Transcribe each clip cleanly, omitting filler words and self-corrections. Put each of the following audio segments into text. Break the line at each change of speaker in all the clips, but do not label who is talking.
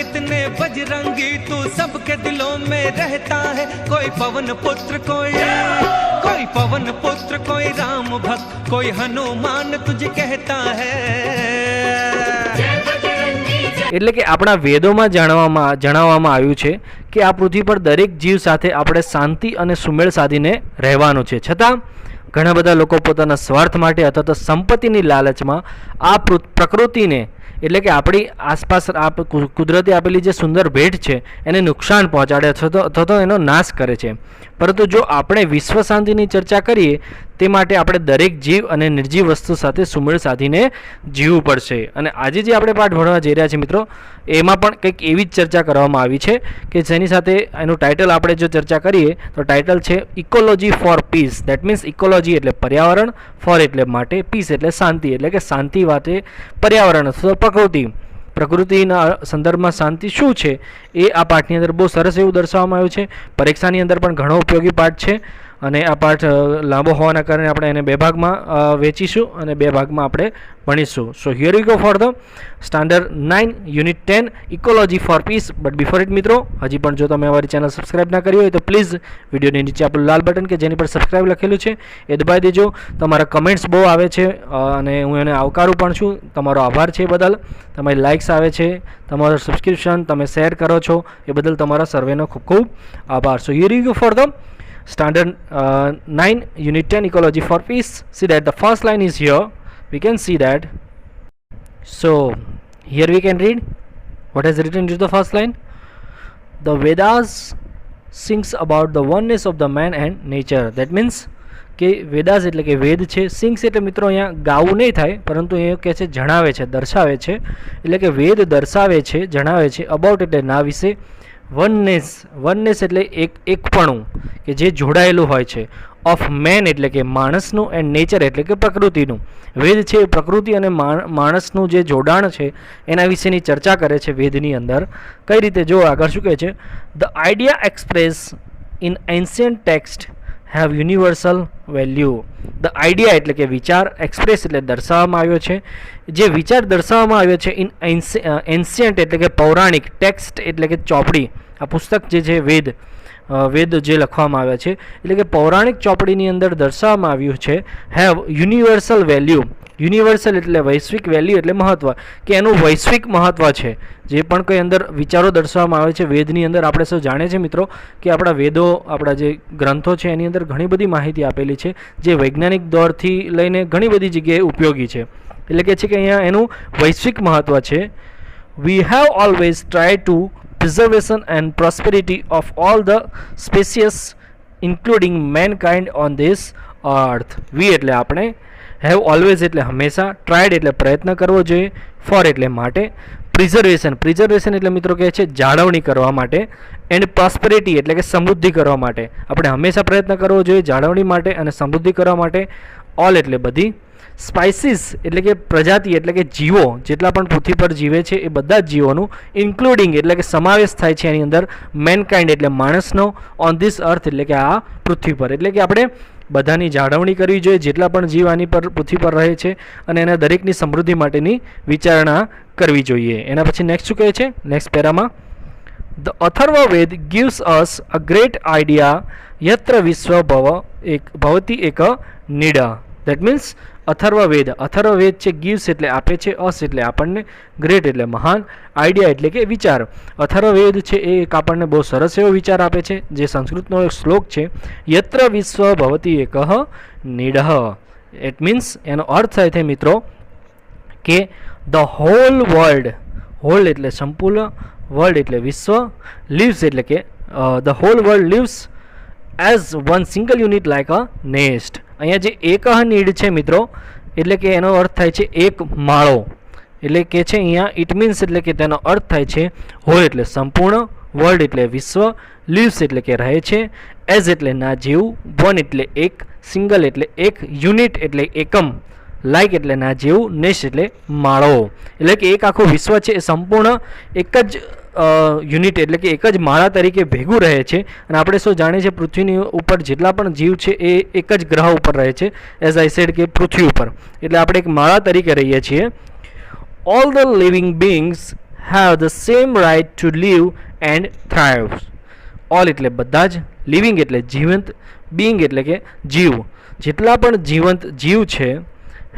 कितने बजरंगी, तू सबके दिलों में रहता है। कोई पवन पुत्र कोई पवन पुत्र, कोई राम भक्त, कोई हनुमान तुझे कहता है।
એટલે કે આપણા વેદોમાં જણાવવામાં આવ્યું છે કે આ પૃથ્વી પર દરેક જીવ સાથે આપણે શાંતિ અને સુમેળ સાધીને રહેવાનું છે, છતાં ઘણા બધા લોકો પોતાના સ્વાર્થ માટે અથવા તો સંપત્તિની લાલચમાં આ પ્રકૃતિને એટલે કે આપણી આસપાસ કુદરતે આપેલી જે સુંદર ભેટ છે એને નુકસાન પહોંચાડે અથવા તો એનો નાશ કરે છે. પરંતુ જો આપણે વિશ્વ શાંતિની ચર્ચા કરીએ તે માટે આપણે દરેક જીવ અને નિર્જીવ વસ્તુ સાથે સુમેળ સાધીને જીવવું પડશે. અને આજે જે આપણે પાઠ ભણવા જઈ રહ્યા છીએ મિત્રો, એમાં પણ કંઈક એવી જ ચર્ચા કરવામાં આવી છે કે જેની સાથે એનું ટાઇટલ આપણે જો ચર્ચા કરીએ તો ટાઇટલ છે ecology for peace. That means ecology એટલે પર્યાવરણ, ફોર એટલે માટે, પીસ એટલે શાંતિ, એટલે કે શાંતિ માટે પર્યાવરણ અથવા પ્રકૃતિના સંદર્ભમાં શાંતિ શું છે એ આ પાઠની અંદર બહુ સરસ એવું દર્શાવવામાં આવ્યું છે. પરીક્ષાની અંદર પણ ઘણો ઉપયોગી પાઠ છે અને આ પાઠ લાંબો હોવાના કારણે આપણે એને બે ભાગમાં વેચીશું અને બે ભાગમાં આપણે ભણીશું. So here we go for the standard 9 unit 10 ecology for peace. But before it મિત્રો, હજી પણ જો તમે અમારી ચેનલ સબસ્ક્રાઇબ ના કરી હોય તો પ્લીઝ વિડીયોની નીચે આપણું લાલ બટન કે જેની પર સબસ્ક્રાઇબ લખેલું છે એ દબાવી દેજો. તમારા કમેન્ટ્સ બહુ આવે છે અને હું એને આવકારું પણ છું. તમારો આભાર છે એ બદલ. તમારી લાઇક્સ આવે છે, તમારું સબસ્ક્રિપ્શન તમે શેર કરો છો એ બદલ તમારા સર્વેનો ખૂબ ખૂબ આભાર. સો here we go for the standard 9 unit 10 ecology for peace. See that the first line is here, we can see that. So here we can read what is written into the first line. The Vedas sings about the oneness of the man and nature. That means કે વેદાસ એટલે કે વેદ છે, sings એટલે મિત્રો અહીંયા ગાવું નહીં થાય પરંતુ એ કહે છે જણાવે છે, દર્શાવે છે, એટલે કે વેદ દર્શાવે છે, જણાવે છે. અબાઉટ એટલે ના વિશે, વનનેસ એટલે એકપણું કે જે જોડાયેલું હોય છે, ઓફ મેન એટલે કે માણસનું, એન્ડ નેચર એટલે કે પ્રકૃતિનું. વેદ છે પ્રકૃતિ અને માણસનું જે જોડાણ છે એના વિશેની ચર્ચા કરે છે વેદની અંદર. કઈ રીતે જો આગળ શું કહે છે? The idea express in ancient text have universal value. The idea એટલે કે વિચાર, એક્સપ્રેસ એટલે દર્શાવવામાં આવ્યો છે, જે વિચાર દર્શાવવામાં આવ્યો છે ઇન એન્શિયન્ટ એટલે કે પૌરાણિક, ટેક્સ્ટ એટલે કે ચોપડી, આ પુસ્તક જે છે વેદ જે લખવામાં આવ્યા છે એટલે કે પૌરાણિક ચોપડીની અંદર દર્શાવવામાં આવ્યું છે હેવ યુનિવર્સલ વેલ્યુ. યુનિવર્સલ એટલે વૈશ્વિક, વેલ્યુ એટલે મહત્ત્વ, કે એનું વૈશ્વિક મહત્ત્વ છે. જે પણ કંઈ અંદર વિચારો દર્શાવવામાં આવે છે વેદની અંદર, આપણે સૌ જાણીએ છીએ મિત્રો કે આપણા વેદો, આપણા જે ગ્રંથો છે એની અંદર ઘણી બધી માહિતી આપેલી છે જે વૈજ્ઞાનિક દોરથી લઈને ઘણી બધી જગ્યાએ ઉપયોગી છે. એટલે કે છે કે અહીંયા એનું વૈશ્વિક મહત્ત્વ છે. We have always try to preservation and prosperity of all the species including mankind on this earth. We એટલે આપણે, have always એટલે હંમેશા, tried એટલે પ્રયત્ન કરવો જોઈએ, for એટલે માટે, preservation એટલે મિત્રો કહે છે જાળવણી કરવા માટે, એન્ડ prosperity એટલે કે સમૃદ્ધિ કરવા માટે. આપણે હંમેશા પ્રયત્ન કરવો જોઈએ જાળવણી માટે અને સમૃદ્ધિ કરવા માટે. all એટલે બધી. સ્પાઇસીસ એટલે કે પ્રજાતિ એટલે કે જીવો જેટલા પણ પૃથ્વી પર જીવે છે એ બધા જ જીવોનું, ઇન્ક્લુડિંગ એટલે કે સમાવેશ થાય છે એની અંદર, મેનકાઇન્ડ એટલે માણસનો, ઓન ધીસ અર્થ એટલે કે આ પૃથ્વી પર. એટલે કે આપણે બધાની જાળવણી કરવી જોઈએ જેટલા પણ જીવ આની પર પૃથ્વી પર રહે છે અને એના દરેકની સમૃદ્ધિ માટેની વિચારણા કરવી જોઈએ. એના પછી નેક્સ્ટ શું કહે છે? નેક્સ્ટ પેરામાં the Atharva Veda gives us a great idea યત્ર વિશ્વ ભવતી એક નીડ. દેટ મીન્સ અથર્વ વેદ છે ગિવ્સ એટલે આપે છે, અસ એટલે આપણને, ગ્રેટ એટલે મહાન, આઈડિયા એટલે કે વિચાર. અથર્વ વેદ છે એ એક આપણને બહુ સરસ એવો વિચાર આપે છે, જે સંસ્કૃતનો એક શ્લોક છે, યત્ર વિશ્વ ભવતી એકઃ નીડઃ. ઇટ મીન્સ એનો અર્થ થાય છે મિત્રો કે ધ હોલ વર્લ્ડ એટલે સંપૂર્ણ, વર્લ્ડ એટલે વિશ્વ, લીવ્સ એટલે કે the hall world leaves as one single unit like a nest. અહીંયા જે એકઃ નીડ છે મિત્રો એટલે કે એનો અર્થ થાય છે એક માળો. એટલે કે છે અહીંયા ઇટ મીન્સ એટલે કે તેનો અર્થ થાય છે હોલ એટલે સંપૂર્ણ, વર્લ્ડ એટલે વિશ્વ, લીવ્સ એટલે કે રહે છે, એઝ એટલે ના જેવું, વન એટલે એક, સિંગલ એટલે એક, યુનિટ એટલે એકમ, લાઇક એટલે ના જેવું, નેસ્ટ એટલે માળો. એટલે કે એક આખું વિશ્વ છે એ સંપૂર્ણ એક જ યુનિટ એટલે કે એક જ માળા તરીકે ભેગું રહે છે. અને આપણે શું જાણીએ છીએ પૃથ્વીની ઉપર જેટલા પણ જીવ છે એ એક જ ગ્રહ ઉપર રહે છે, એઝ આઈ સેડ કે પૃથ્વી ઉપર, એટલે આપણે એક માળા તરીકે રહીએ છીએ. All the living beings have the same right to live and thrive. All એટલે બધા જ, લિવિંગ એટલે જીવંત, બિંગ એટલે કે જીવ, જેટલા પણ જીવંત જીવ છે.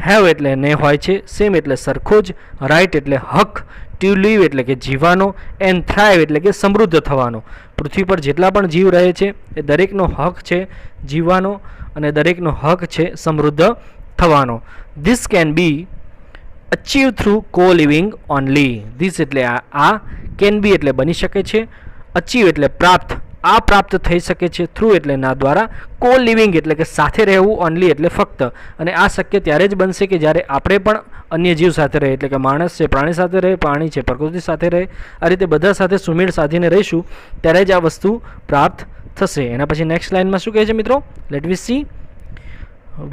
હેવ એટલે ને હોય છે, સેમ એટલે સરખો જ, રાઇટ એટલે હક, ટુ લીવ એટલે કે જીવવાનો, એન્ડ થ્રાઇવ એટલે કે સમૃદ્ધ થવાનો. પૃથ્વી પર જેટલા પણ જીવ રહે છે એ દરેકનો હક છે જીવવાનો અને દરેકનો હક છે સમૃદ્ધ થવાનો. This can be achieve through કો લિવિંગ ઓનલી. ધીસ એટલે આ, કેન બી એટલે બની શકે છે, અચીવ એટલે પ્રાપ્ત, આ પ્રાપ્ત થઈ શકે છે, થ્રુ એટલે ના દ્વારા, કો લિવિંગ એટલે કે સાથે રહેવું, ઓનલી એટલે ફક્ત. અને આ શક્ય ત્યારે જ બનશે કે જ્યારે આપણે પણ અન્ય જીવ સાથે રહે, એટલે કે માણસ છે પ્રાણી સાથે રહે, પ્રાણી છે પ્રકૃતિ સાથે રહે, આ રીતે બધા સાથે સુમેળ સાધીને રહીશું ત્યારે જ આ વસ્તુ પ્રાપ્ત થશે. એના પછી નેક્સ્ટ લાઇનમાં શું કહે છે મિત્રો? Let we see.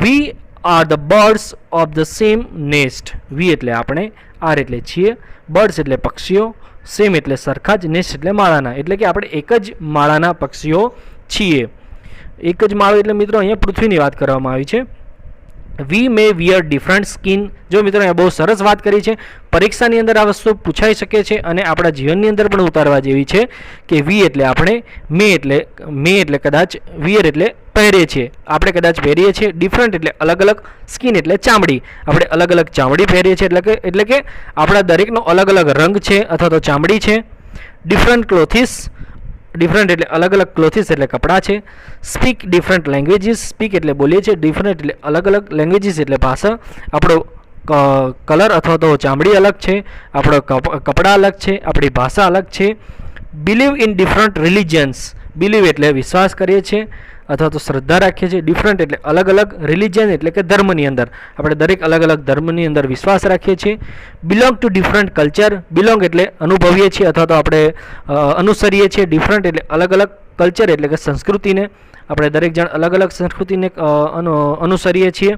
We are the birds of the same nest. We એટલે આપણે, આર એટલે છીએ, બર્ડ્સ એટલે પક્ષીઓ, સેમ એટલે સરખા જ, નેસ્ટ એટલે માળાના, એટલે કે આપણે એક જ માળાના પક્ષીઓ છીએ. એક જ માળો એટલે મિત્રો અહીંયા પૃથ્વીની વાત કરવામાં આવી છે. વી મે વિયર ડિફરન્ટ સ્કિન. જો મિત્રો અહીંયા બહુ સરસ વાત કરી છે. પરીક્ષાની અંદર આ વસ્તુ પૂછાઈ શકે છે અને આપણા જીવનની અંદર પણ ઉતારવા જેવી છે કે વી એટલે આપણે, મે એટલે કદાચ, વિયર એટલે પહેરીએ છીએ, આપણે કદાચ પહેરીએ છીએ, ડિફરન્ટ એટલે અલગ અલગ, સ્કિન એટલે ચામડી, આપણે અલગ અલગ ચામડી પહેરીએ છીએ, એટલે કે આપણા દરેકનો અલગ અલગ રંગ છે અથવા તો ચામડી છે. ડિફરન્ટ ક્લોથિસ, ડિફરન્ટ એટલે અલગ અલગ, ક્લોથિસ એટલે કપડાં છે. સ્પીક ડિફરન્ટ લેંગ્વેજીસ, સ્પીક એટલે બોલીએ છીએ, ડિફરન્ટ એટલે અલગ અલગ, લેંગ્વેજીસ એટલે ભાષા, આપણો કલર અથવા તો ચામડી અલગ છે, આપણો કપડાં અલગ છે, આપણી ભાષા અલગ છે. Believe in different religions, believe એટલે વિશ્વાસ કરીએ છીએ અથવા તો શ્રદ્ધા રાખીએ છીએ. ડિફરન્ટ એટલે અલગ અલગ, રિલિજન એટલે કે ધર્મની અંદર આપણે દરેક અલગ અલગ ધર્મની અંદર વિશ્વાસ રાખીએ છીએ. Belong to different culture, belong એટલે અનુભવીએ છીએ અથવા તો આપણે અનુસરીએ છીએ. ડિફરન્ટ એટલે અલગ અલગ, કલ્ચર એટલે કે સંસ્કૃતિને આપણે દરેક જણ અલગ અલગ સંસ્કૃતિને અનુસરીએ છીએ.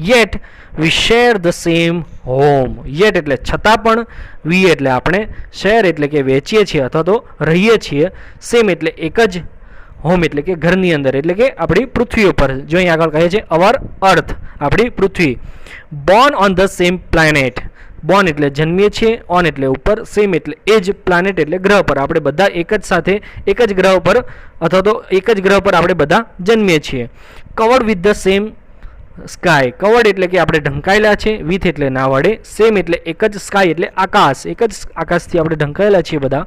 Yet we share the same home. Yet એટલે છતાં પણ, વી એટલે આપણે, શેર એટલે કે વેચીએ છીએ અથવા તો રહીએ છીએ, સેમ એટલે એક જ, હોમ એટલે કે ઘરની અંદર, એટલે કે આપણી પૃથ્વી ઉપર. જો અહીં આગળ કહે છે અવર અર્થ, આપણી પૃથ્વી. Born on the same planet. Born એટલે જન્મીએ છીએ, ઓન એટલે ઉપર, સેમ એટલે એ જ, પ્લાનેટ એટલે ગ્રહ પર. આપણે બધા એક જ સાથે એક જ ગ્રહ પર અથવા તો એક જ ગ્રહ પર આપણે બધા જન્મીએ છીએ. Covered with the same sky. Covered એટલે કે આપણે ઢંકાયેલા છે, વિથ એટલે ના વડે, સેમ એટલે એક જ, સ્કાય એટલે આકાશ, એક જ આકાશથી આપણે ઢંકાયેલા છીએ બધા.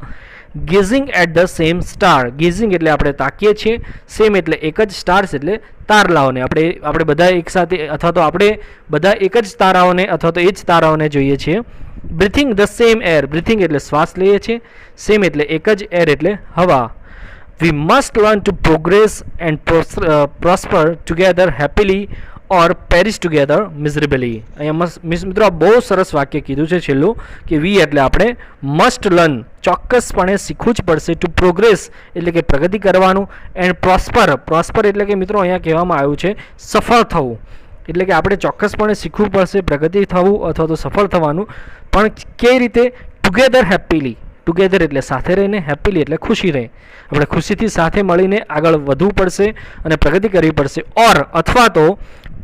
Gazing at the same star. Gazing એટલે આપણે તાકીએ છીએ, સેમ એટલે એક જ, સ્ટાર્સ એટલે તારલાઓને. આપણે બધા એક સાથે અથવા તો આપણે બધા એક જ તારાઓને અથવા તો એ જ તારાઓને જોઈએ છીએ. Breathing the same air. Breathing એટલે શ્વાસ લઈએ છીએ, સેમ એટલે એક જ, એર એટલે હવા. We must learn to progress and prosper together happily or perish together miserably. અહીંયા મિત્રો આ બહુ સરસ વાક્ય કીધું છે છેલ્લું કે વી એટલે આપણે મસ્ટ લર્ન, ચોક્કસપણે શીખવું જ પડશે, ટુ પ્રોગ્રેસ એટલે કે પ્રગતિ કરવાનું, એન્ડ પ્રોસ્પર, પ્રોસ્પર એટલે કે મિત્રો અહીંયા કહેવામાં આવ્યું છે સફળ થવું, એટલે કે આપણે ચોક્કસપણે શીખવું પડશે પ્રગતિ થવું અથવા તો સફળ થવાનું. પણ કઈ રીતે? Together happily. ટુગેધર એટલે સાથે રહીને, હેપીલી એટલે ખુશી રહે, આપણે ખુશીથી સાથે મળીને આગળ વધવું પડશે અને પ્રગતિ કરવી પડશે. ઓર અથવા તો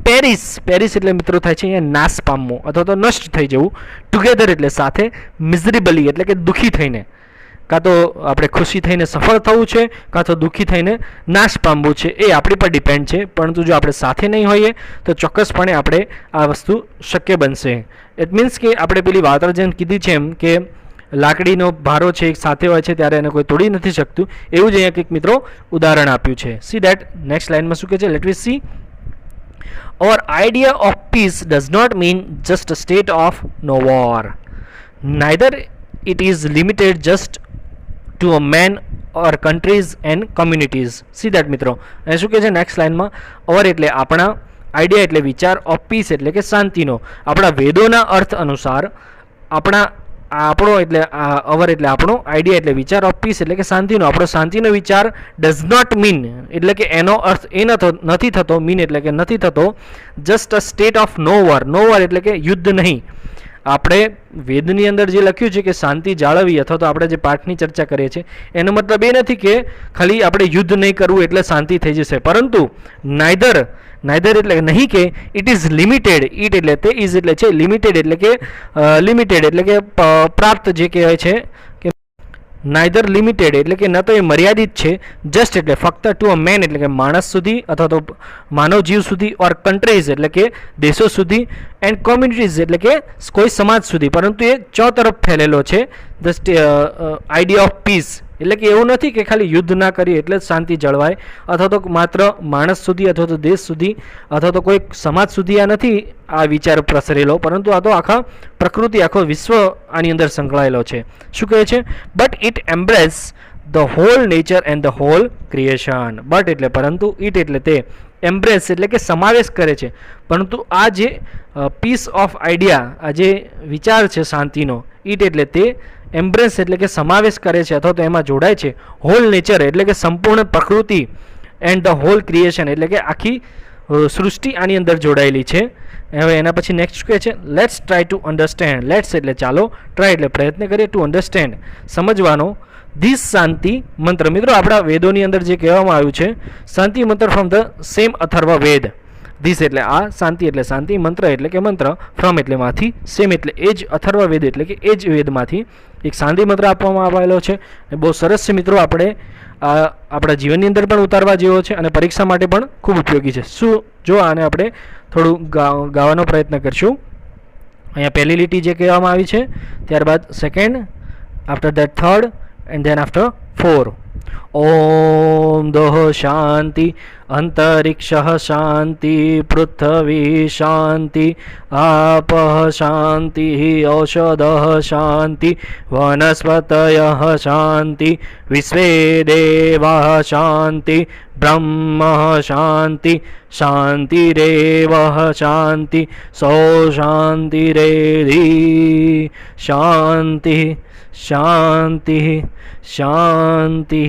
પેરિસ. પેરિસ એટલે મિત્રો થાય છે અહીંયા નાશ પામવું અથવા તો નષ્ટ થઈ જવું. ટુગેધર એટલે સાથે, મિઝરેબલી એટલે કે દુઃખી થઈને, કાં તો આપણે ખુશી થઈને સફળ થવું છે કાં તો દુઃખી થઈને નાશ પામવું છે, એ આપણી પર ડિપેન્ડ છે. પરંતુ જો આપણે સાથે નહીં હોઈએ તો ચોક્કસપણે આપણે આ વસ્તુ શક્ય બનશે. ઇટ મીન્સ કે આપણે પેલી વાત જેમ કીધી છે એમ કે લાકડીનો ભારો છે એક સાથે હોય છે ત્યારે એને કોઈ તોડી નથી શકતું, એવું જ અહીંયા કંઈક મિત્રો ઉદાહરણ આપ્યું છે. સી દેટ નેક્સ્ટ લાઇનમાં શું કહે છે? Let we see. Our idea of peace does not mean just a state of no war. Neither it is limited just to a man or countries and communities. See that મિત્રો. અહીં શું કહે છે next લાઇનમાં? અવર એટલે આપણા, idea એટલે વિચાર, ઓફ પીસ એટલે કે શાંતિનો. આપણા વેદોના અર્થ અનુસાર આપણો એટલે અવર એટલે આપણો, આઈડિયા એટલે વિચાર, ઓફ પીસ એટલે કે શાંતિનો. આપણો શાંતિનો વિચાર ડઝ નોટ મીન એટલે કે એનો અર્થ એ નથી થતો, મીન એટલે કે નથી થતો just a state of no war. No war એટલે કે યુદ્ધ નહીં. આપણે વેદની અંદર જે લખ્યું છે કે શાંતિ જાળવવી અથવા તો આપણે જે પાઠની ચર્ચા કરીએ છીએ એનો મતલબ એ નથી કે ખાલી આપણે યુદ્ધ નહીં કરવું એટલે શાંતિ થઈ જશે, પરંતુ નાઈધર નાઇધર એટલે નહીં કે ઇટ ઇઝ લિમિટેડ, ઇટ એટલે તે, ઇઝ એટલે છે, લિમિટેડ એટલે કે લિમિટેડ એટલે કે પ્રાપ્ત જે કહેવાય છે કે નાઇધર લિમિટેડ એટલે કે ન તો એ મર્યાદિત છે, જસ્ટ એટલે ફક્ત ટુ અ મેન એટલે કે માણસ સુધી અથવા તો માનવ જીવ સુધી, ઓર કન્ટ્રીઝ એટલે કે દેશો સુધી, એન્ડ કોમ્યુનિટીઝ એટલે કે કોઈ સમાજ સુધી, પરંતુ એ ચોતરફ ફેલેલો છે. ધ આઈડિયા ઓફ પીસ એટલે કે એવું નથી કે ખાલી યુદ્ધ ના કરીએ એટલે જ શાંતિ જળવાય, અથવા તો માત્ર માણસ સુધી અથવા તો દેશ સુધી અથવા તો કોઈ સમાજ સુધી આ નથી આ વિચાર પ્રસરેલો, પરંતુ આ તો આખા પ્રકૃતિ, આખો વિશ્વ આની અંદર સંકળાયેલો છે. શું કહે છે? But it embrace the whole nature and the whole creation. But એટલે પરંતુ, ઇટ એટલે તે, એમ્બ્રેસ એટલે કે સમાવેશ કરે છે, પરંતુ આ જે પીસ ઓફ આઈડિયા, આ જે વિચાર છે શાંતિનો, ઇટ એટલે તે, એમ્બ્રેસ એટલે કે સમાવેશ કરે છે અથવા તો એમાં જોડાય છે, હોલ નેચર એટલે કે સંપૂર્ણ પ્રકૃતિ, એન્ડ ધ હોલ ક્રિએશન એટલે કે આખી સૃષ્ટિ આની અંદર જોડાયેલી છે. હવે એના પછી નેક્સ્ટ કહે છે let's try to understand. Let's એટલે ચાલો, ટ્રાય એટલે પ્રયત્ન કરીએ, ટુ અન્ડરસ્ટેન્ડ સમજવાનો, ધીસ શાંતિ મંત્ર. મિત્રો આપણા વેદોની અંદર જે કહેવામાં આવ્યું છે શાંતિ મંત્ર from the same Atharva Veda. This એટલે આ, શાંતિ એટલે શાંતિ, મંત્ર એટલે કે મંત્ર, ફ્રોમ એટલે માંથી, સેમ એટલે એ જ અથર્વ વેદ એટલે કે એ જ વેદમાંથી એક શાંતિ મંત્ર આપવામાં આવેલો છે. એ બહુ સરસ છે મિત્રો, આપણે આપણા જીવનની અંદર પણ ઉતારવા જેવો છે અને પરીક્ષા માટે પણ ખૂબ ઉપયોગી છે. શું જો આને આપણે થોડું ગાવાનો પ્રયત્ન કરશું. અહીંયા પહેલી લીટી જે કહેવામાં આવી છે, ત્યારબાદ second, after that third, and then after four. ઓમ દોહ શાંતિ, અંતરિક્ષ શાંતિ, પૃથ્વી શાંતિ, આપઃ શાંતિ, ઔષધ શાંતિ, વનસ્પતય શાંતિ, વિશ્વે દેવા શાંતિ, બ્રહ્મ શાંતિ, શાંતિરેવ શાંતિ, સૌ શાંતિરેધિ શાંતિ શાંતિ શાંતિ.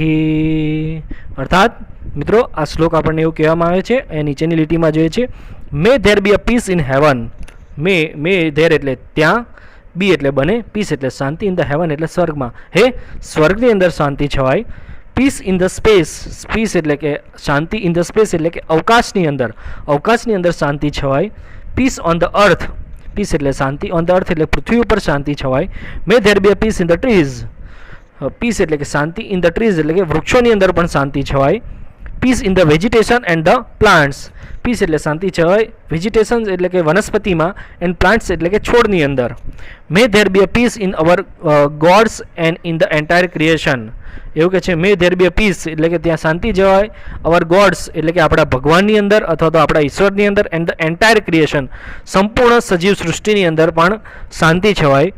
અર્થાત મિત્રો આ શ્લોક આપણને એવું કહેવામાં આવે છે, એ નીચેની લીટીમાં જોઈએ છે, may there be a peace in heaven. May there એટલે ત્યાં, બી એટલે બને, પીસ એટલે શાંતિ, ઇન ધ હેવન એટલે સ્વર્ગમાં, હે સ્વર્ગની અંદર શાંતિ છવાય. Peace in the space, peace એટલે કે શાંતિ, ઇન ધ સ્પેસ એટલે કે અવકાશની અંદર, અવકાશની અંદર શાંતિ છવાય. Peace on the earth, peace એટલે શાંતિ, ઓન ધ અર્થ એટલે પૃથ્વી ઉપર શાંતિ છવાય. May there be a peace in the trees, peace એટલે કે શાંતિ, ઇન ધ ટ્રીઝ એટલે કે વૃક્ષોની અંદર પણ શાંતિ છવાય. Peace in the vegetation and the plants, peace એટલે શાંતિ છવાય, વેજીટેશન એટલે કે વનસ્પતિમાં, એન્ડ પ્લાન્ટ્સ એટલે કે છોડની અંદર. May there be a peace in our gods and in the entire creation. એવું કે છે may there be a piece એટલે કે ત્યાં શાંતિ જવાય, અવર ગોડ્સ એટલે કે આપણા ભગવાનની અંદર અથવા તો આપણા ઈશ્વરની અંદર, એન્ડ ધ એન્ટાયર ક્રિએશન સંપૂર્ણ સજીવ સૃષ્ટિની અંદર પણ શાંતિ છવાય.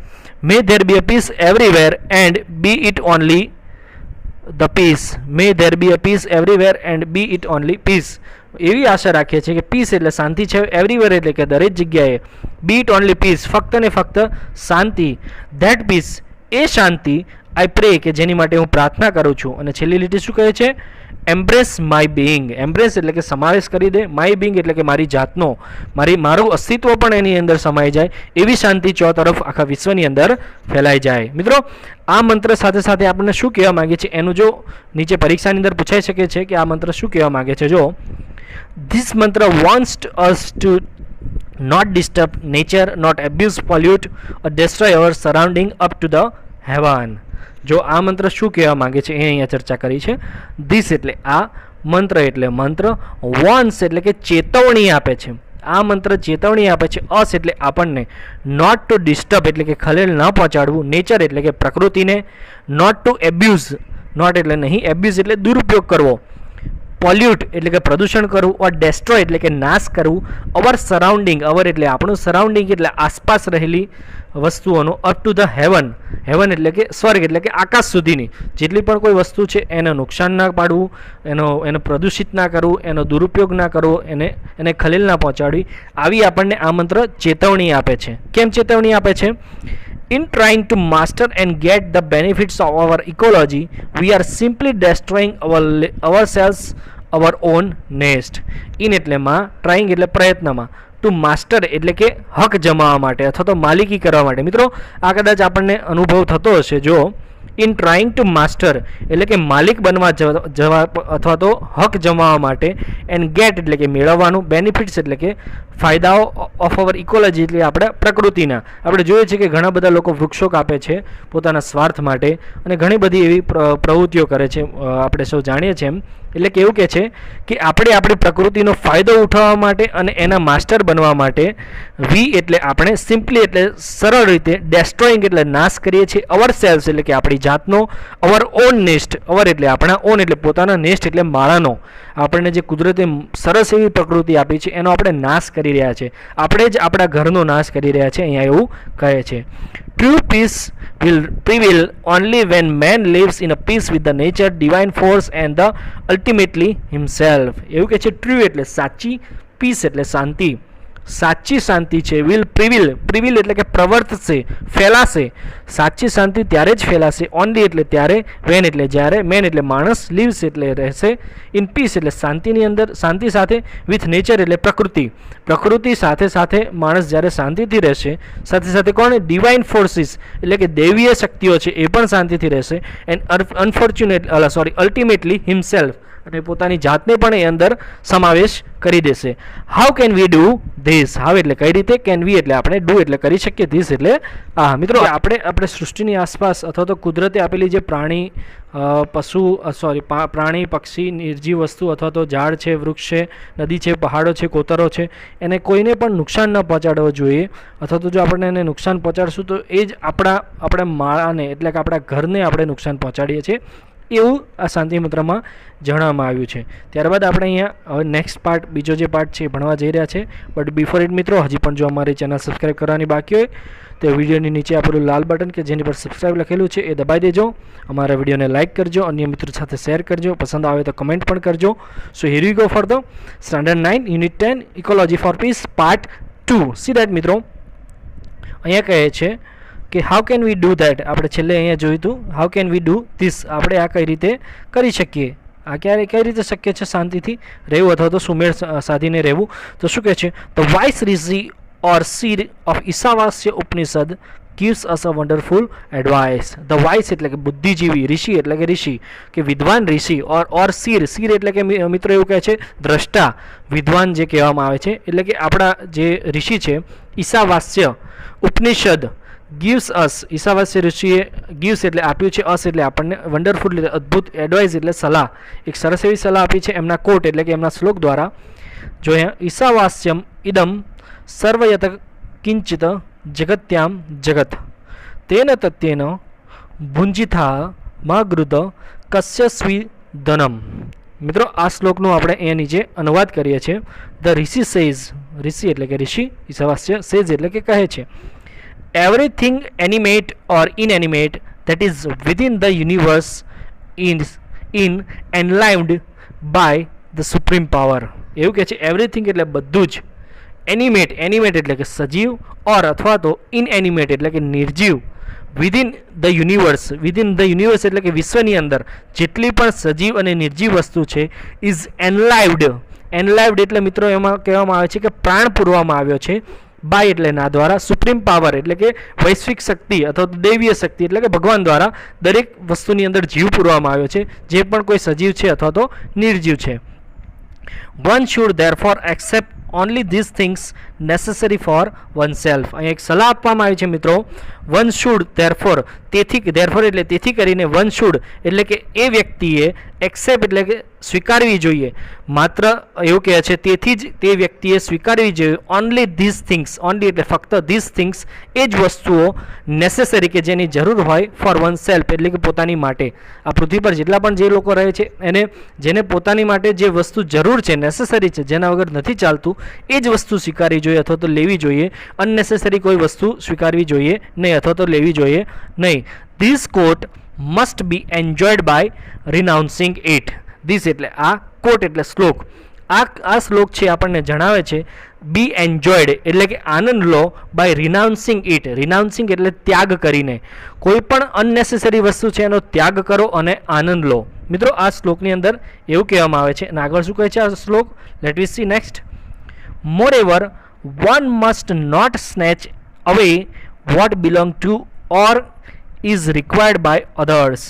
May there be a peace everywhere and be it only the peace. May there be a peace everywhere and be it only peace. એવી આશા રાખીએ છીએ કે પીસ એટલે શાંતિ છે એવરીવેર એટલે કે દરેક જગ્યાએ, બી ઇટ ઓનલી પીસ ફક્ત ને ફક્ત શાંતિ, ધેટ પીસ એ શાંતિ, આઈ પ્રે કે જેની માટે હું પ્રાર્થના કરું છું. અને છેલ્લી લીટી શું કહે છે? Embrace my Bing. એમ્બ્રેસ એટલે કે સમાવેશ કરી દે, માય બિંગ એટલે કે મારી જાતનો, મારું અસ્તિત્વ પણ એની અંદર સમાઈ જાય, એવી શાંતિ ચોતરફ આખા વિશ્વની અંદર ફેલાઈ જાય. મિત્રો આ મંત્ર સાથે સાથે આપણને શું કહેવા માગે છે એનું જો નીચે પરીક્ષાની અંદર પૂછાઈ શકે છે કે આ મંત્ર શું કહેવા માગે છે. જો ધીસ મંત્ર wants us to not disturb nature, not abuse, pollute or destroy our surrounding up to the heaven. જો આ મંત્ર શું કહેવા માંગે છે એ અહીંયા ચર્ચા કરી છે. ધીસ એટલે આ, મંત્ર એટલે મંત્ર, વોન્સ એટલે કે ચેતવણી આપે છે. આ મંત્ર ચેતવણી આપે છે. અસ એટલે આપણને, નોટ ટુ ડિસ્ટર્બ એટલે કે ખલેલ ન પહોંચાડવું, નેચર એટલે કે પ્રકૃતિને, નોટ ટુ એબ્યુઝ, નોટ એટલે નહીં, એબ્યુઝ એટલે દુરુપયોગ કરવો, પોલ્યુટ એટલે કે પ્રદૂષણ કરવું, ઓર ડેસ્ટ્રોય એટલે કે નાશ કરવું, અવર સરાઉન્ડિંગ, અવર એટલે આપણું, સરાઉન્ડિંગ એટલે આસપાસ રહેલી વસ્તુઓનો, up to the heaven, heaven એટલે કે સ્વર્ગ એટલે કે આકાશ સુધીની જેટલી પણ કોઈ વસ્તુ છે એને નુકસાન ના પાડવું, એને પ્રદૂષિત ના કરવું, એનો દુરુપયોગ ના કરવો, એને ખલેલ ના પહોંચાડવી, આવી આપણને આ મંત્ર ચેતવણી આપે છે. કેમ ચેતવણી આપે છે? In trying to master and get the benefits of our ecology, we are simply destroying ourselves, our own nest. In એટલે માં, trying એટલે પ્રયત્નમાં, ટુ માસ્ટર એટલે કે હક જમાવવા માટે અથવા તો માલિકી કરવા માટે. મિત્રો આ કદાચ આપણને અનુભવ થતો હશે. જો ઇન ટ્રાઇંગ ટુ માસ્ટર એટલે કે માલિક બનવા જવા અથવા તો હક જમાવવા માટે, એન્ડ ગેટ એટલે કે મેળવવાનું, બેનિફિટ્સ એટલે કે ફાયદાઓ ઓફ અવર ઇકોલોજી એટલે આપણે પ્રકૃતિના. આપણે જોઈએ છીએ કે ઘણા બધા લોકો વૃક્ષો કાપે છે પોતાના સ્વાર્થ માટે અને ઘણી બધી એવી પ્રવૃત્તિઓ કરે છે, આપણે સૌ જાણીએ છીએ એમ. એટલે કે એવું કહે છે કે આપણે આપણી પ્રકૃતિનો ફાયદો ઉઠાવવા માટે અને એના માસ્ટર બનવા માટે વી એટલે આપણે, સિમ્પલી એટલે સરળ રીતે, ડેસ્ટ્રોઈંગ એટલે નાશ કરીએ છીએ, અવર સેલ્સ એટલે કે આપણી જાતનો, અવર ઓન નેસ્ટ, અવર એટલે આપણા, ઓન એટલે પોતાના, નેસ્ટ એટલે માળાનો, આપણને જે કુદરતે સરસ એવી પ્રકૃતિ આપી છે એનો આપણે નાશ કરી રહ્યા છે. આપણે જ આપણા ઘરનો નાશ કરી રહ્યા છે, અહીંયા એવું કહે છે. True peace will prevail only when man lives in a peace with the nature, divine force and the ultimately himself. એવું કે છે ટ્રુ એટલે સાચી, પીસ એટલે શાંતિ, સાચી શાંતિ છે, વિલ પ્રિવિલ એટલે કે પ્રવર્તશે, ફેલાશે. સાચી શાંતિ ત્યારે જ ફેલાશે, ઓનલી એટલે ત્યારે, વેન એટલે જ્યારે, મેન એટલે માણસ, લીવ્સ એટલે રહેશે, ઇન પીસ એટલે શાંતિની અંદર, શાંતિ સાથે, વિથ નેચર એટલે પ્રકૃતિ સાથે માણસ જ્યારે શાંતિથી રહેશે, સાથે કોણ, ડિવાઇન ફોર્સિસ એટલે કે દૈવીય શક્તિઓ છે એ પણ શાંતિથી રહેશે, એન્ડ અલ્ટિમેટલી હિમસેલ્ફ અને પોતાની જાતને પણ એ અંદર સમાવેશ કરી દેશે. How can we do this? How એટલે કઈ રીતે, કેન વી એટલે આપણે, ડુ એટલે કરી શકીએ, ધીસ એટલે આ. મિત્રો આપણે સૃષ્ટિની આસપાસ અથવા તો કુદરતે આપેલી જે પ્રાણી પક્ષી, નિર્જીવ વસ્તુ અથવા તો ઝાડ છે, વૃક્ષ છે, નદી છે, પહાડો છે, કોતરો છે, એને કોઈને પણ નુકસાન ન પહોંચાડવું જોઈએ. અથવા તો જો આપણે એને નુકસાન પહોંચાડશું તો એ જ આપણા માળાને એટલે કે આપણા ઘરને આપણે નુકસાન પહોંચાડીએ છીએ, એવું આ શાંતિ મંત્રમાં જણાવવામાં આવ્યું છે. ત્યારબાદ આપણે અહીંયા હવે નેક્સ્ટ પાર્ટ, બીજો જે પાર્ટ છે એ ભણવા જઈ રહ્યા છે. બટ બિફોર ઇટ મિત્રો, હજી પણ જો અમારી ચેનલ સબસ્ક્રાઈબ કરવાની બાકી હોય તો વિડીયોની નીચે આપેલું લાલ બટન કે જેની પર સબસ્ક્રાઈબ લખેલું છે એ દબાઈ દેજો. અમારા વિડીયોને લાઇક કરજો, અન્ય મિત્રો સાથે શેર કરજો, પસંદ આવે તો કમેન્ટ પણ કરજો. So here we go for the standard 9 unit 10 ecology for peace part 2. See that મિત્રો, અહીંયા કહે છે કે how can we do that. આપણે છેલ્લે અહીંયા જોયું હતું how can we do this, આપણે આ કઈ રીતે કરી શકીએ, આ કઈ રીતે શક્ય છે શાંતિથી રહેવું અથવા તો સુમેળ સાધીને રહેવું. તો શું કહે છે, the wise rishi or seer of Ishavasya Upanishad gives us a wonderful advice. The wise એટલે કે બુદ્ધિજીવી, ઋષિ એટલે કે ઋષિ કે વિદ્વાન ઋષિ, ઓર સીર એટલે કે મિત્રો એવું કહે છે દ્રષ્ટા, વિદ્વાન જે કહેવામાં આવે છે, એટલે કે આપણા જે ઋષિ છે ઈશાવાસ્ય ઉપનિષદ, gives us, ઈશાવાસ્ય ઋષિએ gives એટલે આપ્યું છે, us એટલે આપણને, વન્ડરફુલ એટલે અદ્ભુત, એડવાઇસ એટલે સલાહ, એક સરસ એવી સલાહ આપી છે એમના કોટ એટલે કે એમના શ્લોક દ્વારા. જો અહીંયા ઈશાવાસ્યમ ઇદમ સર્વયત કિંચિત જગત્યામ જગત તેન તત્યેન ભુંજિથા માગૃત કસ્યસ્વી ધનમ. મિત્રો આ શ્લોકનું આપણે અહીંયા નીચે અનુવાદ કરીએ છીએ. ધ ઋષિ સેઝ, ઋષિ એટલે કે ઋષિ, ઈશાવાસ્ય, સેઝ એટલે કે કહે છે, everything animate or inanimate that is within the universe is enlivened by the supreme power. એવું કહે છે એવરીથિંગ એટલે બધું જ, એનિમેટ એટલે કે સજીવ, ઓર અથવા તો ઇનએનિમેટ એટલે કે નિર્જીવ, વિધિન ધ યુનિવર્સ એટલે કે વિશ્વની અંદર જેટલી પણ સજીવ અને નિર્જીવ વસ્તુ છે ઇઝ એનલાઇવ્ડ એટલે મિત્રો એમાં કહેવામાં આવે છે કે પ્રાણ પૂરવામાં આવ્યો છે, બાય એટલે ના દ્વારા, સુપ્રીમ પાવર એટલે કે વૈશ્વિક શક્તિ અથવા તો દૈવીય શક્તિ એટલે કે ભગવાન દ્વારા દરેક વસ્તુની અંદર જીવ પૂરવામાં આવ્યો છે, જે પણ કોઈ સજીવ છે અથવા તો નિર્જીવ છે. One should therefore accept only these things necessary for oneself. અહીં એક સલાહ આપવામાં આવી છે મિત્રો, વન શુડ therefore, એટલે તેથી કરીને, વન શુડ એટલે કે એ વ્યક્તિએ, એક્સેપ્ટ એટલે કે સ્વીકારવી જોઈએ, માત્ર એવું કહે છે તેથી જ તે વ્યક્તિએ સ્વીકારવી જોઈએ, ઓનલી ધીસ થિંગ્સ, ઓનલી એટલે ફક્ત ધીસ થિંગ્સ, એ જ વસ્તુઓ નેસેસરી કે જેની જરૂર હોય, ફોર વન સેલ્ફ એટલે કે પોતાની માટે. આ પૃથ્વી પર જેટલા પણ જે લોકો રહે છે જેને પોતાની માટે જે વસ્તુ જરૂર છે, નેસેસરી છે, જેના વગર નથી ચાલતું, એ જ વસ્તુ સ્વીકારવી જોઈએ અથવા તો લેવી જોઈએ. અનનેસેસરી કોઈ વસ્તુ સ્વીકારવી જોઈએ નહીં અથવા તો લેવી જોઈએ નહીં. This quote must be enjoyed by renouncing it. This એટલે આ, કોટ એટલે શ્લોક. આ શ્લોક છે આપણને જણાવે છે બી એન્જોયડ એટલે કે આનંદ લો, બાય રિનાઉન્સિંગ ઇટ, રિનાઉન્સિંગ એટલે ત્યાગ કરીને, કોઈ પણ અનનેસેસરી વસ્તુ છે એનો ત્યાગ કરો અને આનંદ લો. મિત્રો આ શ્લોકની અંદર એવું કહેવામાં આવે છે. અને આગળ શું કહે છે આ શ્લોક, let we see next. Moreover, one must not snatch away what belongs to or is required by others.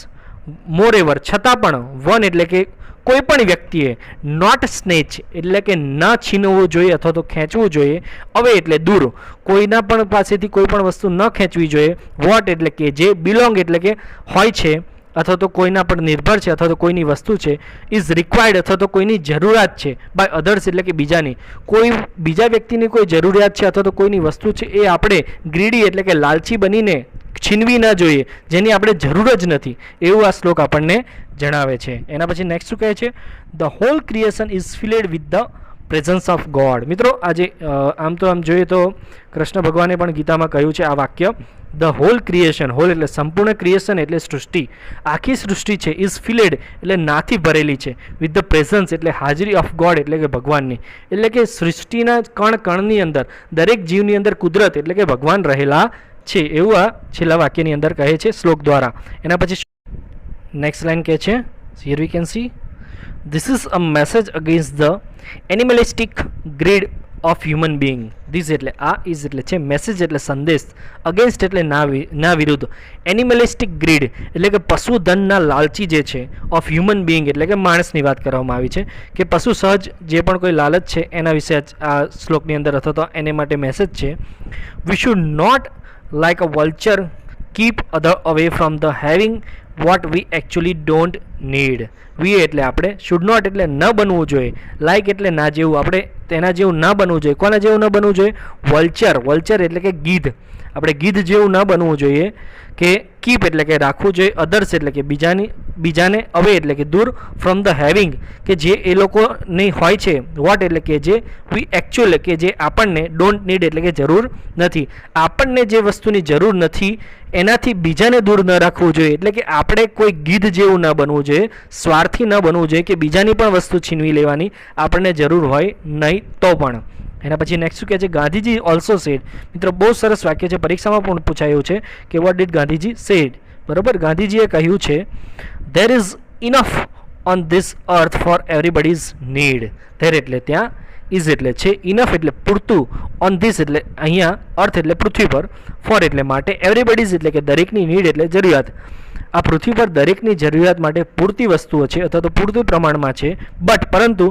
Moreover છતાં પણ વન એટલે કે કોઈ પણ વ્યક્તિએ નોટ સ્નેચ એટલે કે ન છીનવવું જોઈએ અથવા તો ખેંચવું જોઈએ. હવે એટલે દૂર, કોઈના પણ પાસેથી કોઈ પણ વસ્તુ ન ખેંચવી જોઈએ. વોટ એટલે કે જે, બિલોંગ એટલે કે હોય છે અથવા તો કોઈના પર નિર્ભર છે અથવા તો કોઈની વસ્તુ છે. ઇઝ રિક્વાયર્ડ અથવા તો કોઈની જરૂરિયાત છે. બાય અધર્સ એટલે કે બીજાની, કોઈ બીજા વ્યક્તિની કોઈ જરૂરિયાત છે અથવા તો કોઈની વસ્તુ છે એ આપણે ગ્રીડી એટલે કે લાલચી બનીને છીનવી ના જોઈએ, જેની આપણે જરૂર જ નથી, એવું આ શ્લોક આપણને જણાવે છે. એના પછી નેક્સ્ટ શું કહે છે? The whole creation is filled with the presence of God. મિત્રો આજે આમ તો આમ જોઈએ તો કૃષ્ણ ભગવાને પણ ગીતામાં કહ્યું છે આ વાક્ય, ધ હોલ ક્રિએશન, હોલ એટલે સંપૂર્ણ ક્રિએશન એટલે સૃષ્ટિ, આખી સૃષ્ટિ છે, ઇઝ ફિલેડ એટલે નાથી ભરેલી છે, વિથ ધ પ્રેઝન્સ એટલે હાજરી ઓફ ગોડ એટલે કે ભગવાનની. એટલે કે સૃષ્ટિના કણ કણની અંદર, દરેક જીવની અંદર કુદરત એટલે કે ભગવાન રહેલા છે, એવું આ છેલ્લા વાક્યની અંદર કહે છે શ્લોક દ્વારા. એના પછી નેક્સ્ટ લાઈન કહે છે, here we can see, this is a message against the એનિમલિસ્ટિક grid of human being. This એટલે આ, ઇઝ એટલે છે, મેસેજ એટલે સંદેશ, અગેન્સ્ટ એટલે ના વિરુદ્ધ, એનિમલિસ્ટિક ગ્રીડ એટલે કે પશુધનના લાલચી જે છે, ઓફ હ્યુમન બિંગ એટલે કે માણસની વાત કરવામાં આવી છે કે પશુ સહજ જે પણ કોઈ લાલચ છે એના વિશે આ શ્લોકની અંદર અથવા તો એને માટે મેસેજ છે. We should not like a vulture keep other away from the having what we actually don't need. we એટલે આપણે, should not એટલે ન બનવું જોઈએ, like એટલે ના જેવું, આપણે તેના જેવું ન બનવું જોઈએ. કોના જેવું ન બનવું જોઈએ? વલ્ચર, વલ્ચર એટલે કે ગીધ, આપણે ગીધ જેવું ન બનવું જોઈએ. કે કીપ એટલે કે રાખવું જોઈએ, અધર્સ એટલે કે બીજાને, અવે એટલે કે દૂર, ફ્રોમ ધ હેવિંગ કે જે એ લોકોની હોય છે, વોટ એટલે કે જે, વી એકચ્યુઅલ કે જે આપણને, ડોન્ટ નીડ એટલે કે જરૂર નથી, આપણને જે વસ્તુની જરૂર નથી એનાથી બીજાને દૂર ન રાખવું જોઈએ. એટલે કે આપણે કોઈ ગીધ જેવું ન બનવું જોઈએ, સ્વાર્થી ન બનવું જોઈએ કે બીજાની પણ વસ્તુ છીનવી લેવાની આપણને જરૂર હોય નહીં તો પણ. એના પછી નેક્સ્ટ શું કહે છે? Gandhiji also said. મિત્રો બહુ સરસ વાક્ય છે, પરીક્ષામાં પણ પૂછાયું છે કે વોટ ડીડ ગાંધીજી સેડ. બરાબર, ગાંધીજીએ કહ્યું છે, there is enough on this earth for everybody's need. There એટલે ત્યાં, ઇઝ એટલે છે, ઇનફ એટલે પૂરતું, ઓન ધીસ એટલે અહીંયા, અર્થ એટલે પૃથ્વી પર, ફોર એટલે માટે, એવરીબડીઝ એટલે કે દરેકની, નીડ એટલે જરૂરિયાત. આ પૃથ્વી પર દરેકની જરૂરિયાત માટે પૂરતી વસ્તુઓ છે અથવા તો પૂરતું પ્રમાણમાં છે, બટ પરંતુ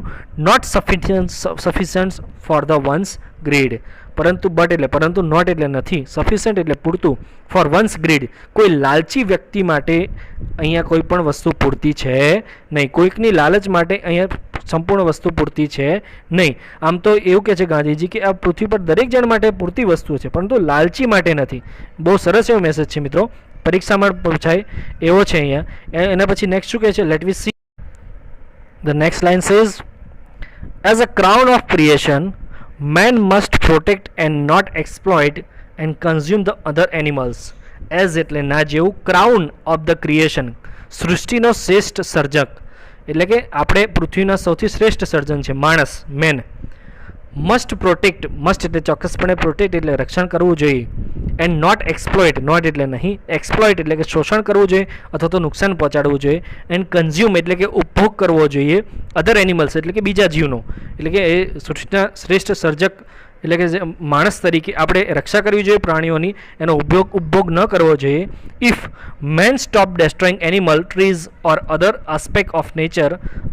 not sufficient for the one's greed. પરંતુ બટ એટલે પરંતુ, નોટ એટલે નથી, સફિશિયન્ટ એટલે પૂરતું, ફોર વન્સ ગ્રીડ કોઈ લાલચી વ્યક્તિ માટે અહીંયા કોઈ પણ વસ્તુ પૂરતી છે નહીં, કોઈકની લાલચ માટે અહીંયા સંપૂર્ણ વસ્તુ પૂરતી છે નહીં. આમ તો એવું કહે છે ગાંધીજી કે આ પૃથ્વી પર દરેક જણ માટે પૂરતી વસ્તુ છે પરંતુ લાલચી માટે નથી. બહુ સરસ એવો મેસેજ છે મિત્રો, પરીક્ષામાં પૂછાય એવો છે અહીંયા. એના પછી નેક્સ્ટ શું કહે છે? Let we see the next line says, as a crown of creation man must protect and not exploit and consume the other animals. As એટલે ના જેવું, ક્રાઉન ઓફ ધ ક્રિએશન સૃષ્ટિનો શ્રેષ્ઠ સર્જક એટલે કે આપણે પૃથ્વીના સૌથી શ્રેષ્ઠ સર્જન છે માણસ, મેન. મસ્ટ પ્રોટેક્ટ, મસ્ટ એટલે ચોક્કસપણે, પ્રોટેક્ટ એટલે રક્ષણ કરવું જોઈએ, એન્ડ નોટ એક્સપ્લોઇટ, નોટ એટલે નહીં, એક્સપ્લોઇટ એટલે કે શોષણ કરવું જોઈએ અથવા તો નુકસાન પહોંચાડવું જોઈએ, એન્ડ કન્ઝ્યુમ એટલે કે ઉપભોગ કરવો જોઈએ, અધર એનિમલ્સ એટલે કે બીજા જીવનો, એટલે કે એ સૃષ્ટિના શ્રેષ્ઠ સર્જક એટલે કે જે માણસ તરીકે આપણે રક્ષા કરવી જોઈએ પ્રાણીઓની, એનો ઉપભોગ ન કરવો જોઈએ. If man stop destroying animal, trees or other aspect of nature,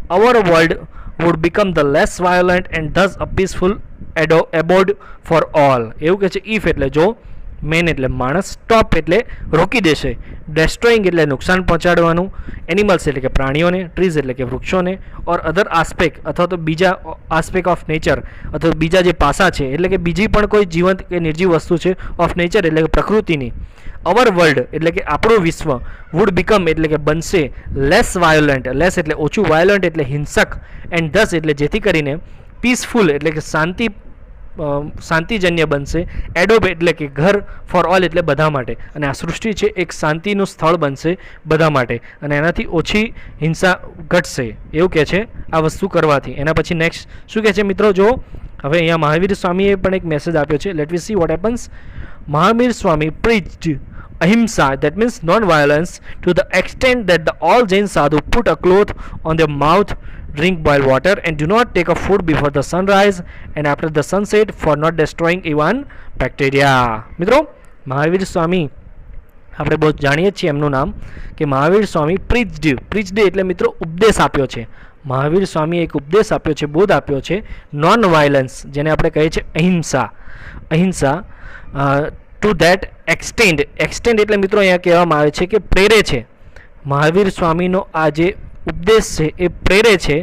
our world would become the less violent and thus a peaceful abode for all. એવું કહે છે, ઇફ એટલે જો, મેન એટલે માણસ, સ્ટોપ એટલે રોકી દેશે, ડેસ્ટ્રોઈંગ એટલે નુકસાન પહોંચાડવાનું, એનિમલ્સ એટલે કે પ્રાણીઓને, ટ્રીઝ એટલે કે વૃક્ષોને, ઓર અધર આસ્પેક્ટ અથવા તો બીજા આસ્પેક્ટ ઓફ નેચર અથવા બીજા જે પાસા છે એટલે કે બીજી પણ કોઈ જીવંત કે નિર્જીવ વસ્તુ છે, ઓફ નેચર એટલે કે પ્રકૃતિની. અવર વર્લ્ડ એટલે કે આપણું વિશ્વ, વુડ બીકમ એટલે કે બનશે, લેસ વાયોલન્ટ, લેસ એટલે ઓછું, વાયોલન્ટ એટલે હિંસક, એન્ડ ધસ એટલે જેથી કરીને, પીસફુલ એટલે કે શાંતિજન્ય બનશે, એડોબ એટલે કે ઘર, ફોર ઓલ એટલે બધા માટે, અને આ સૃષ્ટિ છે એક શાંતિનું સ્થળ બનશે બધા માટે અને એનાથી ઓછી હિંસા ઘટશે, એવું કહે છે આ વસ્તુ કરવાથી. એના પછી નેક્સ્ટ શું કહે છે મિત્રો? જો હવે અહીંયા મહાવીર સ્વામીએ પણ એક મેસેજ આપ્યો છે, let we see what happens. Mahavir Swami preached ahimsa, that means non-violence, to the extent that all Jain sadhu put a cloth on their mouth, drink boiled water, and do not take a food before the sunrise and after the sunset, for not destroying even bacteria. મિત્રો મહાવીર સ્વામી આપણે બહુ જાણીએ છીએ એમનું નામ કે મહાવીર સ્વામી પ્રીચ્ડ એટલે મિત્રો ઉપદેશ આપ્યો છે. મહાવીર સ્વામીએ એક ઉપદેશ આપ્યો છે, બોધ આપ્યો છે, નોન વાયલન્સ, જેને આપણે કહીએ છીએ અહિંસા. ટુ ધેટ એક્સટેન્ડ એટલે મિત્રો અહીંયા કહેવામાં આવે છે કે પ્રેરે છે. મહાવીર સ્વામીનો આ જે ઉપદેશ છે એ પ્રેરે છે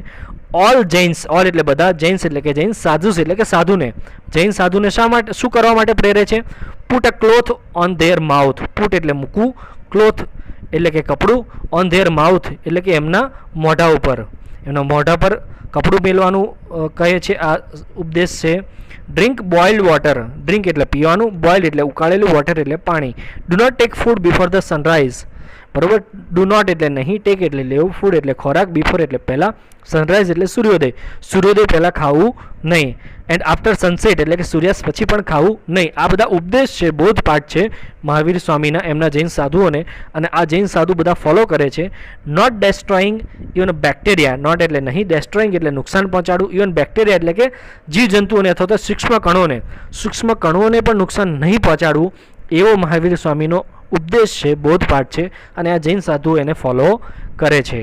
ઓલ જૈન્સ, ઓલ એટલે બધા, જૈન્સ એટલે કે જૈન, સાધુસ એટલે કે સાધુને, જૈન સાધુને શા માટે, શું કરવા માટે પ્રેરે છે? Put a cloth on there mouth, put એટલે મૂકવું, ક્લોથ એટલે કે કપડું, ઓન ધેર માઉથ એટલે કે એમના મોઢા ઉપર, એમના મોઢા પર કપડું મેળવાનું કહે છે આ ઉપદેશ છે. ડ્રિંક બોઇલ્ડ વોટર, ડ્રિંક એટલે પીવાનું, બોઇલ્ડ એટલે ઉકાળેલું, વોટર એટલે પાણી. Do not take food before the sunrise, બરોબર. ડુ નોટ એટલે નહીં, ટેક એટલે લેવું, ફૂડ એટલે ખોરાક, બિફોર એટલે પહેલાં, સનરાઈઝ એટલે સૂર્યોદય પહેલાં ખાવું નહીં, એન્ડ આફ્ટર સનસેટ એટલે કે સૂર્યાસ્ત પછી પણ ખાવું નહીં. આ બધા ઉપદેશ છે, બોધપાઠ છે મહાવીર સ્વામીના એમના જૈન સાધુઓને, અને આ જૈન સાધુ બધા ફોલો કરે છે. નોટ ડેસ્ટ્રોઈંગ ઇવન બેક્ટેરિયા, નોટ એટલે નહીં, ડેસ્ટ્રોઈંગ એટલે નુકસાન પહોંચાડવું, ઇવન બેક્ટેરિયા એટલે કે જીવજંતુઓને અથવા તો સૂક્ષ્મ કણોને પણ નુકસાન નહીં પહોંચાડવું, એવો મહાવીર સ્વામીનો ઉપદેશ છે, બોધપાઠ છે, અને આ જૈન સાધુઓ એને ફોલો કરે છે.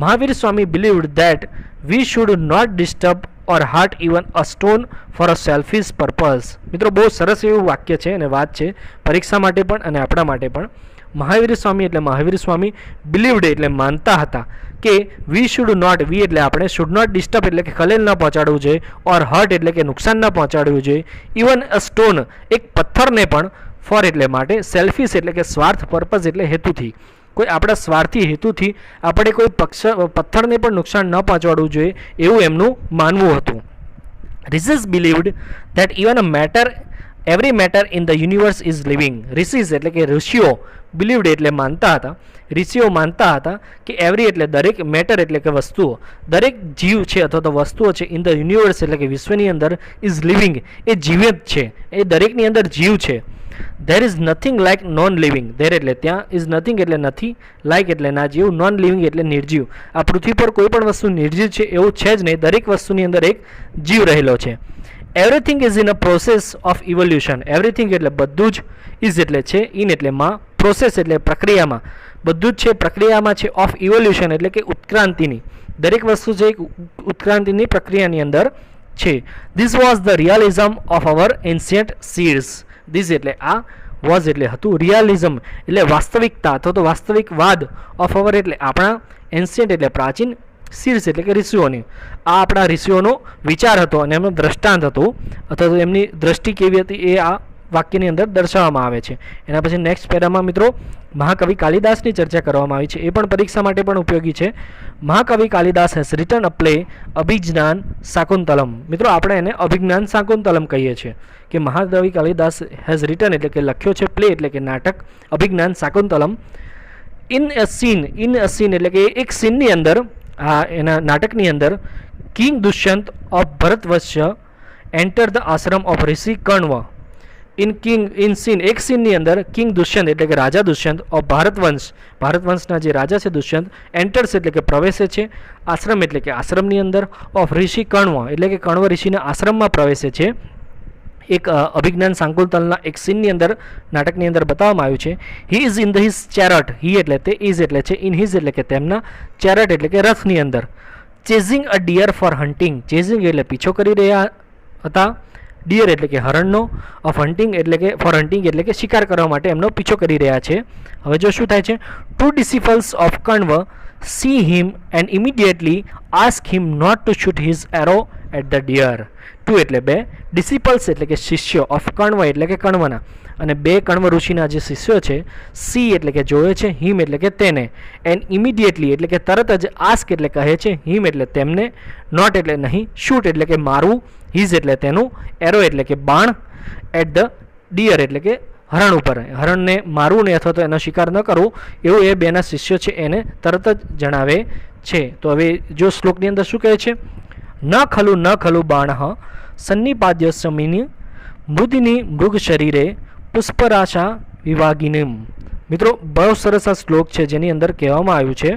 Mahavir Swami believed that we should not disturb or hurt even a stone for a selfish purpose. મિત્રો બહુ સરસ એવું વાક્ય છે અને વાત છે પરીક્ષા માટે પણ અને આપણા માટે પણ. મહાવીર સ્વામી એટલે મહાવીર સ્વામી believed એટલે માનતા હતા કે we should not, we એટલે આપણે, should not disturb એટલે કે ખલેલ ન પહોંચાડવું જોઈએ, or hurt એટલે કે નુકસાન ન પહોંચાડવું જોઈએ, even a stone એક પથ્થરને પણ, ફોર એટલે માટે, સેલ્ફિશ એટલે કે સ્વાર્થ, પર્પઝ એટલે હેતુથી, કોઈ આપણા સ્વાર્થી હેતુથી આપણે કોઈ પથ્થરને પણ નુકસાન ન પહોંચાડવું જોઈએ એવું એમનું માનવું હતું. Rishis believed that even every matter in the universe is living. Rishis એટલે કે ઋષિઓ, બિલીવડ એટલે માનતા હતા, ઋષિઓ માનતા હતા કે એવરી એટલે દરેક, મેટર એટલે કે વસ્તુઓ, દરેક જીવ છે અથવા તો વસ્તુઓ છે, ઇન ધ યુનિવર્સ એટલે કે વિશ્વની અંદર, ઇઝ લિવિંગ એ જીવિત છે, એ દરેકની અંદર જીવ છે. There is nothing like non living, there એટલે ત્યાં, ઇઝ નથિંગ એટલે નથી, લાઇક એટલે ના જીવ, નોન લિવિંગ એટલે નિર્જીવ. આ પૃથ્વી પર કોઈ પણ વસ્તુ નિર્જીવ છે એવું છે જ નહીં, દરેક વસ્તુની અંદર એક જીવ રહેલો છે. Everything is in a process of evolution, everything એટલે બધું જ, ઇઝ એટલે છે, ઇન એટલે માં, પ્રોસેસ એટલે પ્રક્રિયામાં, બધું જ છે પ્રક્રિયામાં છે, ઓફ ઇવોલ્યુશન એટલે કે ઉત્ક્રાંતિની, દરેક વસ્તુ છે એક ઉત્ક્રાંતિની પ્રક્રિયાની અંદર છે. This was the realism of our ancient seeds. This એટલે આ, વોઝ એટલે હતું, રિયાલિઝમ એટલે વાસ્તવિકતા અથવા તો વાસ્તવિકવાદ, ઓફ અવર એટલે આપણા, એન્શિયન્ટ એટલે પ્રાચીન, સીડ્સ એટલે કે ઋષિઓની, આ આપણા ઋષિઓનો વિચાર હતો અને એમનું દ્રષ્ટાંત હતું અથવા તો એમની દ્રષ્ટિ કેવી હતી એ આ વાક્યની અંદર દર્શાવવામાં આવે છે. એના પછી નેક્સ્ટ પેરામાં મિત્રો મહાકવિ કાલિદાસની ચર્ચા કરવામાં આવી છે, એ પણ પરીક્ષા માટે પણ ઉપયોગી છે. મહાકવિ Kalidas has written a play Abhijnana Shakuntalam. મિત્રો આપણે એને અભિજ્ઞાન શાકુંતલમ કહીએ છીએ કે મહાકવિ કાલિદાસ હેઝ રિટન એટલે કે લખ્યો છે, પ્લે એટલે કે નાટક, અભિજ્ઞાન શાકુંતલમ. ઇન અ સીન એટલે કે એક સીનની અંદર, આ એના નાટકની અંદર, king Dushyant of Bharatvansh enter the ashram of rishi Kanva. In scene એક સીનની અંદર કિંગ દુષ્યંત એટલે કે રાજા દુષ્યંત ઓફ ભારતવંશના જે રાજા છે દુષ્યંત, એન્ટર્સ એટલે કે પ્રવેશે છે, આશ્રમ એટલે કે આશ્રમની અંદર, ઓફ ઋષિ કર્ણવ એટલે કે કર્ણવ ઋષિના આશ્રમમાં પ્રવેશે છે. એક અભિજ્ઞાન શાકુંતલમના એક સીનની અંદર, નાટકની અંદર બતાવવામાં આવ્યું છે. He is in the his chariot, he એટલે તે, ઇઝ એટલે છે, ઇન હિઝ એટલે કે તેમના, ચેરટ એટલે કે રથની અંદર. ચેઝિંગ અ ડિયર ફોર હન્ટિંગ, ચેઝિંગ એટલે પીછો કરી રહ્યા હતા, ડિયર એટલે કે હરણનો, ઓફ હન્ટિંગ એટલે કે ફોર હન્ટિંગ એટલે કે શિકાર કરવા માટે એમનો પીછો કરી રહ્યા છે. હવે જો શું થાય છે, two disciples of Kanva see him and immediately ask him not to shoot his arrow at the deer. Two એટલે બે, ડિસિપલ્સ એટલે કે શિષ્યો, ઓફ કર્ણવ એટલે કે કર્ણવના, અને બે કર્ણવ ઋષિના જે શિષ્યો છે, સી એટલે કે જોવે છે, હિમ એટલે કે તેને, એન્ડ ઇમિડિયેટલી એટલે કે તરત જ, આસ્ક એટલે કહે છે, હિમ એટલે તેમને, નોટ એટલે નહીં, શૂટ એટલે કે મારવું, હિઝ એટલે તેનું, એરો એટલે કે બાણ, એટ ધ ડિયર એટલે કે હરણ ઉપર, હરણને મારવું નહીં અથવા તો એનો શિકાર ન કરવું એવું એ બેના શિષ્યો છે એને તરત જ જણાવે છે. તો હવે જો શ્લોકની અંદર શું કહે છે, ન ખલુ બાણઃ સન્નિપાદ્ય સમિની મૃદિની મૃગ શરીરે પુષ્પરાશા વિવાગિનીમ. મિત્રો બહુ સરસ આ શ્લોક છે જેની અંદર કહેવામાં આવ્યું છે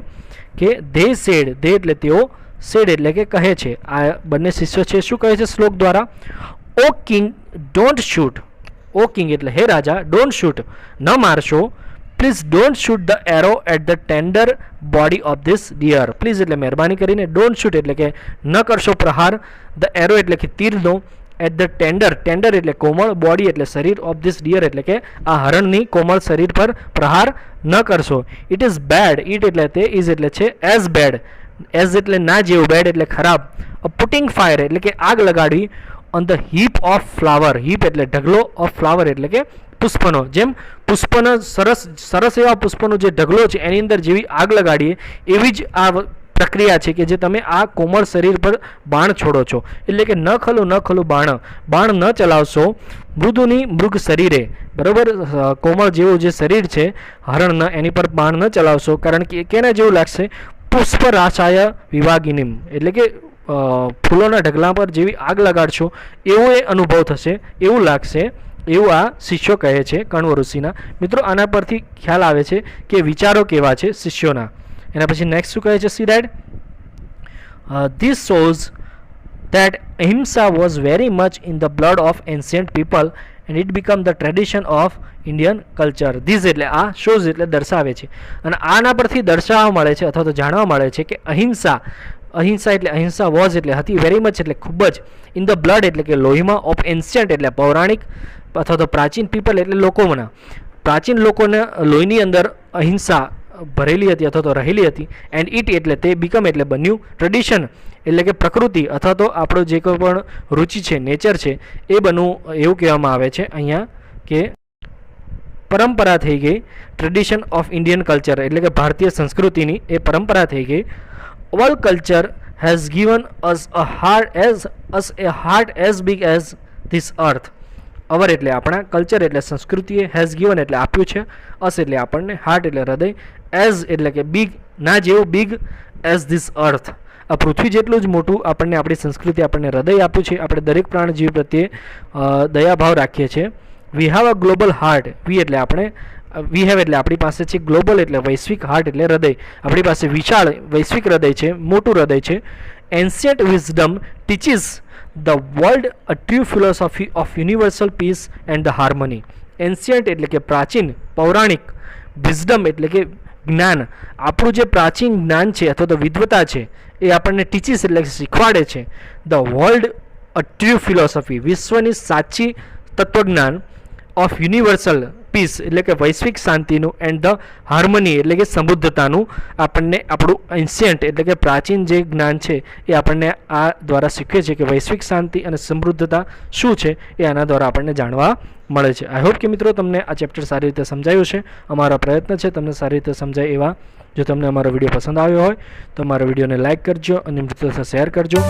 કે ધે સેડ, ધે એટલે તેઓ, સેડ એટલે કે કહે છે, આ બંને શિષ્યો છે શું કહે છે શ્લોક દ્વારા, O king don't shoot, O king એટલે હે રાજા, ડોન્ટ શૂટ ન મારશો, please don't shoot the arrow at the tender body of this deer. Please એટલે મહેરબાની કરીને, ડોન્ટ શૂટ એટલે કે ન કરશો પ્રહાર, ધ એરો એટલે કે તીરનો, એટ ધ ટેન્ડર, ટેન્ડર એટલે કોમળ, બોડી એટલે શરીર, ઓફ ધીસ ડિયર એટલે કે આ હરણની કોમળ શરીર પર પ્રહાર ન કરશો. ઇટ ઇઝ બેડ, ઇટ એટલે તે, ઇઝ એટલે છે, એઝ બેડ, એઝ એટલે ના જેવું, બેડ એટલે ખરાબ, પુટિંગ ફાયર એટલે કે આગ લગાડવી, on the heap of flower, heap એટલે ઢગલો, ઓફ ફ્લાવર એટલે કે પુષ્પનો, જેમ પુષ્પનો સરસ એવા પુષ્પનો જે ઢગલો છે એની અંદર જેવી આગ લગાડીએ એવી જ આ પ્રક્રિયા છે કે જે તમે આ કોમળ શરીર પર બાણ છોડો છો. એટલે કે ન ખલું બાણ ન ચલાવશો મૃદુની મૃગ શરીરે, બરાબર, કોમળ જેવું જે શરીર છે હરણના એની પર બાણ ન ચલાવશો, કારણ કે કેના જેવું લાગશે, પુષ્પ રાસાય વિભાગિનીમ, એટલે કે ફૂલોના ઢગલા પર જેવી આગ લગાડશો એવો એ અનુભવ થશે, એવું લાગશે, એવું આ શિષ્યો કહે છે કણ્વ ઋષિના. મિત્રો આના પરથી ખ્યાલ આવે છે કે વિચારો કેવા છે શિષ્યોના. એના પછી નેક્સ્ટ શું કહે છે, C date this shows that ahimsa was very much in the blood of ancient people and it became the tradition of Indian culture. This એટલે આ shows એટલે દર્શાવે છે, અને આના પરથી દર્શાવવા મળે છે અથવા તો જાણવા મળે છે કે અહિંસા એટલે અહિંસા વોઝ એટલે હતી, વેરી મચ એટલે ખૂબ જ, ઇન ધ બ્લડ એટલે કે લોહીમાં, ઓફ એન્શિયન્ટ એટલે પૌરાણિક અથવા તો પ્રાચીન પીપલ એટલે લોકોના, પ્રાચીન લોકોના લોહીની અંદર અહિંસા ભરેલી હતી અથવા તો રહેલી હતી. એન્ડ ઇટ એટલે તે, બીકમ એટલે બન્યું, ટ્રેડિશન એટલે કે પ્રકૃતિ અથવા તો આપણો જે કોઈ પણ રુચિ છે, નેચર છે એ બનવું, એવું કહેવામાં આવે છે અહીંયા કે પરંપરા થઈ ગઈ, ટ્રેડિશન ઓફ ઇન્ડિયન કલ્ચર એટલે કે ભારતીય સંસ્કૃતિની એ પરંપરા થઈ ગઈ. All culture has given us a heart as big as this earth. Our એટલે આપણા, કલ્ચર એટલે સંસ્કૃતિએ, હેઝ ગિવન એટલે આપ્યું છે, અસ એટલે આપણને, હાર્ટ એટલે હૃદય, એઝ એટલે કે બિગ, ના જેવું, બિગ એઝ ધીસ અર્થ, આ પૃથ્વી જેટલું જ મોટું આપણને આપણી સંસ્કૃતિ આપણને હૃદય આપ્યું છે. આપણે દરેક પ્રાણજીવ પ્રત્યે દયાભાવ રાખીએ છીએ. We have a global heart, we એટલે આપણે, વી હેવ એટલે આપણી પાસે છે, ગ્લોબલ એટલે વૈશ્વિક, હાર્ટ એટલે હૃદય, આપણી પાસે વિશાળ વૈશ્વિક હૃદય છે, મોટું હૃદય છે. Ancient wisdom teaches the world a true philosophy of universal peace and the harmony. Ancient એટલે કે પ્રાચીન, પૌરાણિક, વિઝડમ એટલે કે જ્ઞાન, આપણું જે પ્રાચીન જ્ઞાન છે અથવા તો વિદ્વતા છે એ આપણને ટીચીસ એટલે શીખવાડે છે. The world a true philosophy, વિશ્વની સાચી તત્વજ્ઞાન, ઓફ યુનિવર્સલ પીસ એટલે કે વૈશ્વિક શાંતિનું, એન્ડ ધ હાર્મની એટલે કે સમૃદ્ધતાનું આપણને આપણું એન્શિયન્ટ એટલે કે પ્રાચીન જે જ્ઞાન છે એ આપણને આ દ્વારા શીખવે છે કે વૈશ્વિક શાંતિ અને સમૃદ્ધતા શું છે એ આના દ્વારા આપણને જાણવા મળે છે. આઈ હોપ કે મિત્રો તમને આ ચેપ્ટર સારી રીતે સમજાયું છે. અમારો પ્રયત્ન છે તમને સારી રીતે સમજાય એવા. જો તમને અમારો વિડીયો પસંદ આવ્યો હોય તો અમારા વિડીયોને લાઇક કરજો અને મિત્રો સાથે શેર કરજો.